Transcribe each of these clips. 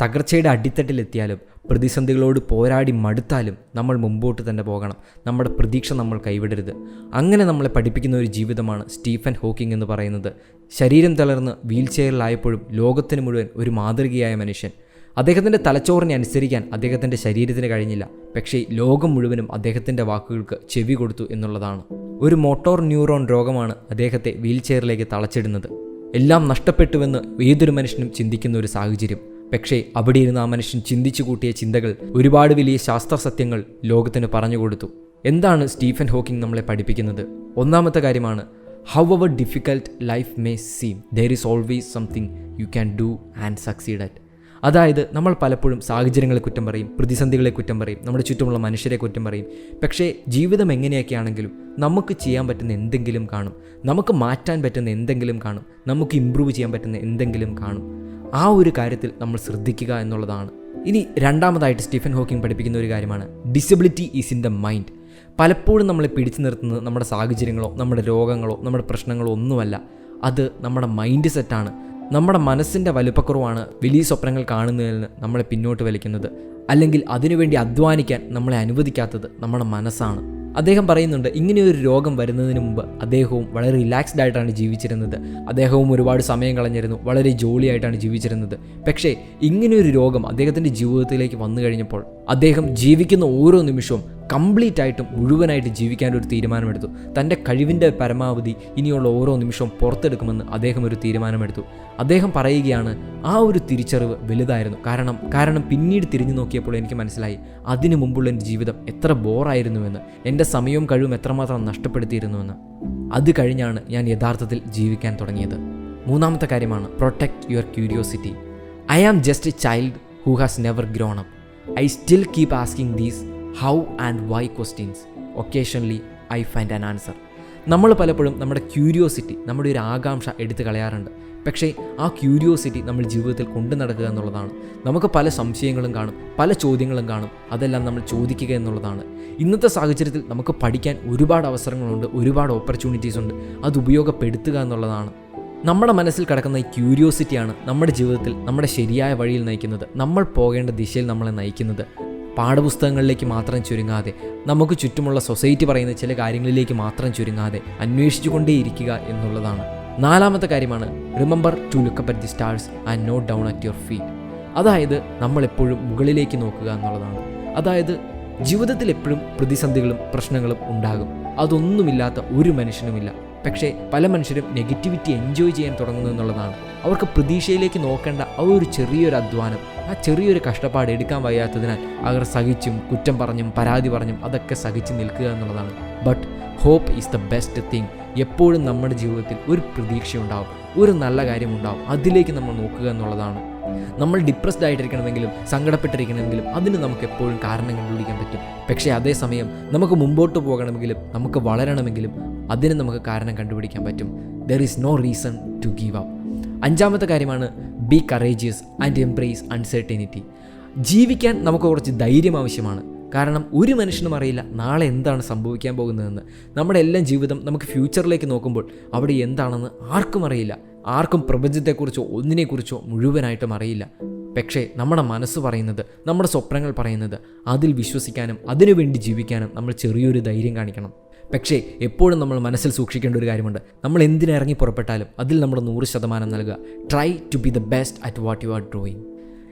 തകർച്ചയുടെ അടിത്തട്ടിലെത്തിയാലും പ്രതിസന്ധികളോട് പോരാടി മടുത്താലും നമ്മൾ മുമ്പോട്ട് തന്നെ പോകണം. നമ്മുടെ പ്രതീക്ഷ നമ്മൾ കൈവിടരുത്. അങ്ങനെ നമ്മളെ പഠിപ്പിക്കുന്ന ഒരു ജീവിതമാണ് സ്റ്റീഫൻ ഹോക്കിംഗ് എന്ന് പറയുന്നത്. ശരീരം തളർന്ന് വീൽ ചെയറിലായപ്പോഴും ലോകത്തിന് മുഴുവൻ ഒരു മാതൃകയായ മനുഷ്യൻ. അദ്ദേഹത്തിൻ്റെ തലച്ചോറിനെ അനുസരിക്കാൻ അദ്ദേഹത്തിൻ്റെ ശരീരത്തിന് കഴിഞ്ഞില്ല. പക്ഷേ ലോകം മുഴുവനും അദ്ദേഹത്തിൻ്റെ വാക്കുകൾക്ക് ചെവി കൊടുത്തു എന്നുള്ളതാണ്. ഒരു മോട്ടോർ ന്യൂറോൺ രോഗമാണ് അദ്ദേഹത്തെ വീൽ ചെയറിലേക്ക് തളച്ചിടുന്നത്. എല്ലാം നഷ്ടപ്പെട്ടുവെന്ന് ഏതൊരു മനുഷ്യനും ചിന്തിക്കുന്ന ഒരു സാഹചര്യം. പക്ഷേ അവിടെ ഇരുന്ന് ആ മനുഷ്യൻ ചിന്തിച്ചു കൂട്ടിയ ചിന്തകൾ, ഒരുപാട് വലിയ ശാസ്ത്ര സത്യങ്ങൾ ലോകത്തിന് പറഞ്ഞുകൊടുത്തു. എന്താണ് സ്റ്റീഫൻ ഹോക്കിംഗ് നമ്മളെ പഠിപ്പിക്കുന്നത്? ഒന്നാമത്തെ കാര്യമാണ്, however difficult life may seem, there is always something you can do and succeed at. അതായത് നമ്മൾ പലപ്പോഴും സാഹചര്യങ്ങളെ കുറ്റം പറയും, പ്രതിസന്ധികളെ കുറ്റം പറയും, നമ്മുടെ ചുറ്റുമുള്ള മനുഷ്യരെ കുറ്റം പറയും. പക്ഷേ ജീവിതം എങ്ങനെയൊക്കെയാണെങ്കിലും നമുക്ക് ചെയ്യാൻ പറ്റുന്ന എന്തെങ്കിലും കാണും, നമുക്ക് മാറ്റാൻ പറ്റുന്ന എന്തെങ്കിലും കാണും, നമുക്ക് ഇമ്പ്രൂവ് ചെയ്യാൻ പറ്റുന്ന എന്തെങ്കിലും കാണും. ആ ഒരു കാര്യത്തിൽ നമ്മൾ ശ്രദ്ധിക്കുക എന്നുള്ളതാണ്. ഇനി രണ്ടാമതായിട്ട് സ്റ്റീഫൻ ഹോക്കിംഗ് പഠിപ്പിക്കുന്ന ഒരു കാര്യമാണ്, disability is in the mind. പലപ്പോഴും നമ്മളെ പിടിച്ചു നിർത്തുന്നത് നമ്മുടെ സാഹചര്യങ്ങളോ നമ്മുടെ രോഗങ്ങളോ നമ്മുടെ പ്രശ്നങ്ങളോ ഒന്നുമല്ല. അത് നമ്മുടെ മൈൻഡ് സെറ്റാണ്. നമ്മുടെ മനസ്സിൻ്റെ വലുപ്പക്കുറവാണ് വലിയ സ്വപ്നങ്ങൾ കാണുന്നതിൽ നിന്ന് നമ്മളെ പിന്നോട്ട് വലിക്കുന്നത്. അല്ലെങ്കിൽ അതിനുവേണ്ടി അധ്വാനിക്കാൻ നമ്മളെ അനുവദിക്കാത്തത് നമ്മുടെ മനസ്സാണ്. അദ്ദേഹം പറയുന്നുണ്ട്, ഇങ്ങനെയൊരു രോഗം വരുന്നതിന് മുമ്പ് അദ്ദേഹവും വളരെ റിലാക്സ്ഡ് ആയിട്ടാണ് ജീവിച്ചിരുന്നത്. അദ്ദേഹവും ഒരുപാട് സമയം കളഞ്ഞിരുന്നു, വളരെ ജോളിയായിട്ടാണ് ജീവിച്ചിരുന്നത്. പക്ഷേ ഇങ്ങനെയൊരു രോഗം അദ്ദേഹത്തിൻ്റെ ജീവിതത്തിലേക്ക് വന്നു കഴിഞ്ഞപ്പോൾ അദ്ദേഹം ജീവിക്കുന്ന ഓരോ നിമിഷവും കംപ്ലീറ്റ് ആയിട്ടും മുഴുവനായിട്ട് ജീവിക്കാനൊരു തീരുമാനമെടുത്തു. തൻ്റെ കഴിവിൻ്റെ പരമാവധി ഇനിയുള്ള ഓരോ നിമിഷവും പുറത്തെടുക്കുമെന്ന് അദ്ദേഹം ഒരു തീരുമാനമെടുത്തു. അദ്ദേഹം പറയുകയാണ്, ആ ഒരു തിരിച്ചറിവ് വലുതായിരുന്നു. കാരണം പിന്നീട് തിരിഞ്ഞു നോക്കിയപ്പോൾ എനിക്ക് മനസ്സിലായി, അതിനു മുമ്പുള്ള എൻ്റെ ജീവിതം എത്ര ബോറായിരുന്നുവെന്ന്, എൻ്റെ സമയവും കഴിവും എത്രമാത്രം നഷ്ടപ്പെടുത്തിയിരുന്നുവെന്ന്. അത് കഴിഞ്ഞാണ് ഞാൻ യഥാർത്ഥത്തിൽ ജീവിക്കാൻ തുടങ്ങിയത്. മൂന്നാമത്തെ കാര്യമാണ്, protect your curiosity. I am just a child who has never grown up. I still keep asking these how and why questions. Occasionally I find an answer. നമ്മൾ പലപ്പോഴും നമ്മുടെ ക്യൂരിയോസിറ്റി, നമ്മുടെ ഒരു ആകാംക്ഷ എടുത്തു കളയാറുണ്ട്. പക്ഷേ ആ ക്യൂരിയോസിറ്റി നമ്മൾ ജീവിതത്തിൽ കൊണ്ടു നടക്കുക എന്നുള്ളതാണ്. നമുക്ക് പല സംശയങ്ങളും കാണും, പല ചോദ്യങ്ങളും കാണും. അതെല്ലാം നമ്മൾ ചോദിക്കുക എന്നുള്ളതാണ്. ഇന്നത്തെ സാഹചര്യത്തിൽ നമുക്ക് പഠിക്കാൻ ഒരുപാട് അവസരങ്ങളുണ്ട്, ഒരുപാട് ഓപ്പർച്യൂണിറ്റീസ് ഉണ്ട്. അത് ഉപയോഗപ്പെടുത്തുക എന്നുള്ളതാണ്. നമ്മുടെ മനസ്സിൽ കിടക്കുന്ന ഈ ക്യൂരിയോസിറ്റിയാണ് നമ്മുടെ ജീവിതത്തിൽ നമ്മുടെ ശരിയായ വഴിയിൽ നയിക്കുന്നത്, നമ്മൾ പോകേണ്ട ദിശയിൽ നമ്മളെ നയിക്കുന്നത്. പാഠപുസ്തകങ്ങളിലേക്ക് മാത്രം ചുരുങ്ങാതെ, നമുക്ക് ചുറ്റുമുള്ള സൊസൈറ്റി പറയുന്ന ചില കാര്യങ്ങളിലേക്ക് മാത്രം ചുരുങ്ങാതെ അന്വേഷിച്ചു കൊണ്ടേയിരിക്കുക എന്നുള്ളതാണ്. നാലാമത്തെ കാര്യമാണ്, remember to look up at the stars and not down at your feet. അതായത് നമ്മളെപ്പോഴും മുകളിലേക്ക് നോക്കുക എന്നുള്ളതാണ്. അതായത് ജീവിതത്തിൽ എപ്പോഴും പ്രതിസന്ധികളും പ്രശ്നങ്ങളും ഉണ്ടാകും. അതൊന്നുമില്ലാത്ത ഒരു മനുഷ്യനുമില്ല. പക്ഷേ പല മനുഷ്യരും നെഗറ്റിവിറ്റി എൻജോയ് ചെയ്യാൻ തുടങ്ങുന്നു എന്നുള്ളതാണ്. അവർക്ക് പ്രതീക്ഷയിലേക്ക് നോക്കേണ്ട ആ ഒരു ചെറിയൊരു അധ്വാനം, ആ ചെറിയൊരു കഷ്ടപ്പാട് എടുക്കാൻ വയ്യാത്തതിനാൽ അവർ സഹിച്ചും കുറ്റം പറഞ്ഞും പരാതി പറഞ്ഞും അതൊക്കെ സഹിച്ച് നിൽക്കുക എന്നുള്ളതാണ്. But hope is the best thing. എപ്പോഴും നമ്മുടെ ജീവിതത്തിൽ ഒരു പ്രതീക്ഷയുണ്ടാവും, ഒരു നല്ല കാര്യമുണ്ടാവും. അതിലേക്ക് നമ്മൾ നോക്കുക എന്നുള്ളതാണ്. നമ്മൾ ഡിപ്രസ്ഡ് ആയിട്ടിരിക്കണമെങ്കിലും സങ്കടപ്പെട്ടിരിക്കണമെങ്കിലും അതിന് നമുക്ക് എപ്പോഴും കാരണം കണ്ടുപിടിക്കാൻ പറ്റും. പക്ഷേ അതേസമയം നമുക്ക് മുമ്പോട്ട് പോകണമെങ്കിലും നമുക്ക് വളരണമെങ്കിലും അതിന് നമുക്ക് കാരണം കണ്ടുപിടിക്കാൻ പറ്റും. There is no reason to give up. അഞ്ചാമത്തെ കാര്യമാണ്, be courageous and embrace uncertainty. ജീവിക്കാൻ നമുക്ക് കുറച്ച് ധൈര്യം ആവശ്യമാണ്. കാരണം ഒരു മനുഷ്യനും അറിയില്ല നാളെ എന്താണ് സംഭവിക്കാൻ പോകുന്നതെന്ന്. നമ്മുടെ എല്ലാം ജീവിതം നമുക്ക് ഫ്യൂച്ചറിലേക്ക് നോക്കുമ്പോൾ അവിടെ എന്താണെന്ന് ആർക്കും അറിയില്ല. ആർക്കും പ്രപഞ്ചത്തെക്കുറിച്ചോ ഒന്നിനെക്കുറിച്ചോ മുഴുവനായിട്ടും അറിയില്ല. പക്ഷേ നമ്മുടെ മനസ്സ് പറയുന്നത്, നമ്മുടെ സ്വപ്നങ്ങൾ പറയുന്നത്, അതിൽ വിശ്വസിക്കാനും അതിനുവേണ്ടി ജീവിക്കാനും നമ്മൾ ചെറിയൊരു ധൈര്യം കാണിക്കണം. പക്ഷേ എപ്പോഴും നമ്മൾ മനസ്സിൽ സൂക്ഷിക്കേണ്ട ഒരു കാര്യമുണ്ട്, നമ്മൾ എന്തിനിറങ്ങി പുറപ്പെട്ടാലും അതിൽ നമ്മൾ 100% നൽകുക. Try to be the best at what you are doing.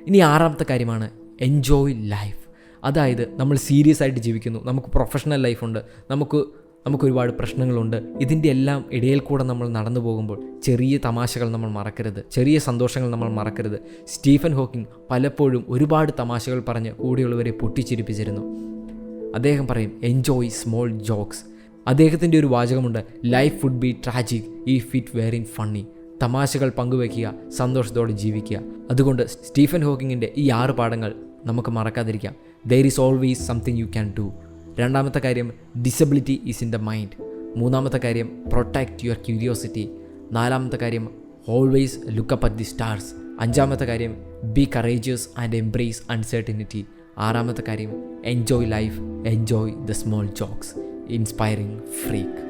ഇനി ആറാമത്തെ കാര്യമാണ്, എൻജോയ് ലൈഫ്. അതായത് നമ്മൾ സീരിയസ് ആയിട്ട് ജീവിക്കുന്നു, നമുക്ക് പ്രൊഫഷണൽ ലൈഫുണ്ട്, നമുക്ക് ഒരുപാട് പ്രശ്നങ്ങളുണ്ട്. ഇതിൻ്റെ എല്ലാം ഇടയിൽ കൂടെ നമ്മൾ നടന്നു പോകുമ്പോൾ ചെറിയ തമാശകൾ നമ്മൾ മറക്കരുത്, ചെറിയ സന്തോഷങ്ങൾ നമ്മൾ മറക്കരുത്. സ്റ്റീഫൻ ഹോക്കിംഗ് പലപ്പോഴും ഒരുപാട് തമാശകൾ പറഞ്ഞ് കൂടെയുള്ളവരെ പൊട്ടിച്ചിരിപ്പിച്ചിരുന്നു. അദ്ദേഹം പറയും, എൻജോയ് സ്മോൾ ജോക്സ്. അദ്ദേഹത്തിൻ്റെ ഒരു വാചകമുണ്ട്, life would be tragic if it weren't funny. തമാശകൾ പങ്കുവയ്ക്കുക, സന്തോഷത്തോടെ ജീവിക്കുക. അതുകൊണ്ട് സ്റ്റീഫൻ ഹോക്കിങ്ങിൻ്റെ ഈ 6 പാഠങ്ങൾ നമുക്ക് മറക്കാതിരിക്കാം. There is always something you can do. രണ്ടാമത്തെ കാര്യം, disability is in the mind. മൂന്നാമത്തെ കാര്യം, പ്രൊട്ടക്റ്റ് യുവർ ക്യൂരിയോസിറ്റി. നാലാമത്തെ കാര്യം, always look up at the stars. അഞ്ചാമത്തെ കാര്യം, be courageous and embrace uncertainty. ആറാമത്തെ കാര്യം, enjoy life, enjoy the small jokes. Inspiring freak.